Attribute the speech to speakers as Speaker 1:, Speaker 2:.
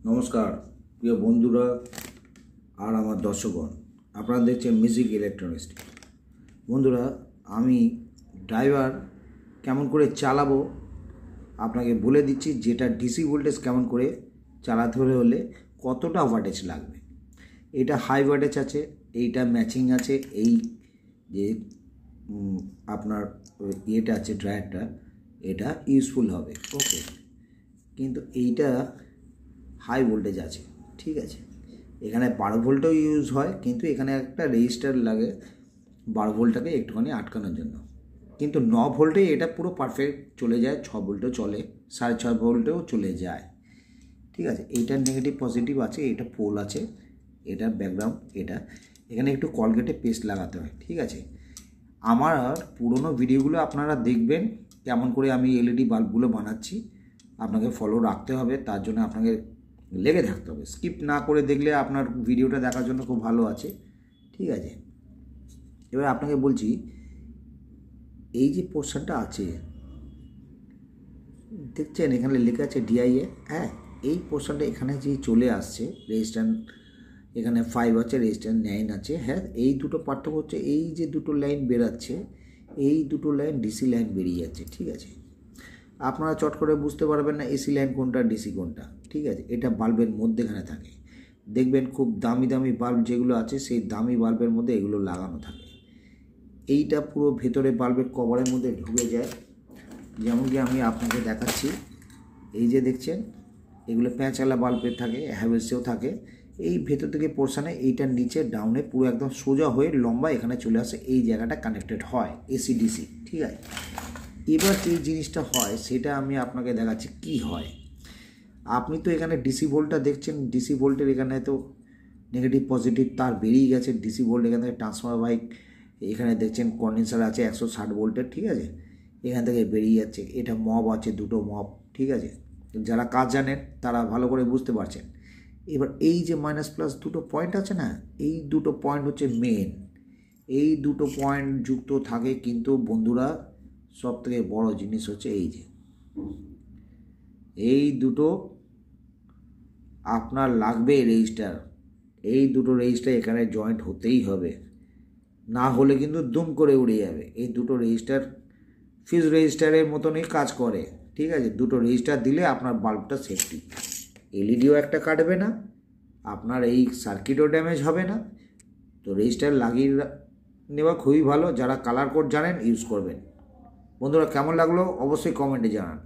Speaker 1: নমস্কার প্রিয় বন্ধুরা আর আমার দর্শকগণ, আপনারা দেখছেন মিউজিক ইলেকট্রনিক্স। বন্ধুরা, আমি ড্রাইভার কেমন করে চালাবো আপনাকে বলে দিচ্ছি, যেটা ডিসি ভোল্টেজ কেমন করে চালাতে হলে কতটা ওয়াটেজ লাগবে। এটা হাই ওয়াটেজ আছে, এইটা ম্যাচিং আছে, এই যে আপনার ইয়েটা আছে ড্রায়ারটা, এটা ইউজফুল হবে, ওকে। কিন্তু এইটা হাই ভোল্টেজ আছে, ঠিক আছে। এখানে 12 ভোল্টও ইউজ হয়, কিন্তু এখানে একটা রেজিস্টার লাগে 12 ভোল্টটাকে একটুখানি আটকানোর জন্য। কিন্তু 9 ভোল্টে এটা পুরো পারফেক্ট চলে যায়, 6 ভোল্টও চলে, 6.5 ভোল্টেও চলে যায়, ঠিক আছে। এইটার নেগেটিভ পজিটিভ আছে, এটা পোল আছে, এটা ব্যাকগ্রাউন্ড, এটা এখানে একটু কলগেটে পেস্ট লাগাতে হয়, ঠিক আছে। আমার পুরনো ভিডিওগুলো আপনারা দেখবেন কেমন করে আমি এলইডি বাল্বগুলো বানাচ্ছি, আপনাকে ফলো রাখতে হবে, তার জন্য আপনাকে লেগে থাকতে হবে। স্কিপ না করে দেখলে আপনার ভিডিওটা দেখার জন্য খুব ভালো আছে, ঠিক আছে। এবার আপনাকে বলছি, এই যে পোর্শনটা আছে দেখছেন, এখানে লেখা আছে ডিআইএ, হ্যাঁ, এই পোর্শনটা এখানে যে চলে আসছে রেজিস্ট্যান্স, এখানে 5 আছে, রেজিস্ট্যান্স 9 আছে, হ্যাঁ। এই দুটো পার্থক্য হচ্ছে, এই যে দুটো লাইন বেরাচ্ছে, এই দুটো লাইন ডিসি লাইন বেরিয়ে যাচ্ছে, ঠিক আছে। আপনারা চট করে বুঝতে পারবেন না এসি লাইন কোনটা ডিসি কোনটা, ঠিক আছে। এটা বাল্বের মধ্যেখানে থাকে, দেখবেন খুব দামি দামি বাল্ব যেগুলো আছে, সেই দামি বাল্বের মধ্যে এগুলো লাগানো থাকে। এইটা পুরো ভেতরে বাল্বের কভারের মধ্যে ঢুকে যায়, যেমন কি আমি আপনাকে দেখাচ্ছি। এই যে দেখছেন, এগুলো প্যাঁচালা বাল্বের থাকে, হ্যাভেলসেও থাকে। এই ভেতর থেকে পোর্শনে এইটার নিচে ডাউনে পুরো একদম সোজা হয়ে লম্বা এখানে চলে আসে, এই জায়গাটা কানেক্টেড হয় এসি ডিসি, ঠিক আছে। এবার যে জিনিসটা হয় সেটা আমি আপনাকে দেখাচ্ছি কি হয়। আপনি তো এখানে ডিসি ভোল্টটা দেখছেন, ডিসি ভোল্টের এখানে তো নেগেটিভ পজিটিভ তার বেরিয়ে গেছে, ডিসি ভোল্ট এখান থেকে ট্রান্সফার বাইক, এখানে দেখছেন কন্ডেন্সার আছে 160 ভোল্টের, ঠিক আছে, এখান থেকে বেরিয়ে যাচ্ছে। এটা মব আছে, দুটো মব, ঠিক আছে। যারা কাজ জানেন তারা ভালো করে বুঝতে পারছেন। এবার এই যে মাইনাস প্লাস দুটো পয়েন্ট আছে না, এই দুটো পয়েন্ট হচ্ছে মেন, এই দুটো পয়েন্ট যুক্ত থাকে। কিন্তু বন্ধুরা, সব থেকে বড় জিনিস হচ্ছে এই যে এই দুটো আপনার লাগবে রেজিস্টার, এই দুটো রেজিস্টার এখানে জয়েন্ট হতেই হবে, না হলে কিন্তু দুম করে উড়ে যাবে। এই দুটো রেজিস্টার ফিউজ রেজিস্টারের মতনই কাজ করে, ঠিক আছে। দুটো রেজিস্টার দিলে আপনার বাল্বটা সেফটি, এলইডিও একটা কাটবে না, আপনার এই সার্কিটও ড্যামেজ হবে না। তো রেজিস্টার লাগিয়ে নেওয়া খুবই ভালো, যারা কালার কোড জানেন ইউজ করবেন। বন্ধুরা, কেমন লাগলো অবশ্যই কমেন্টে জানান।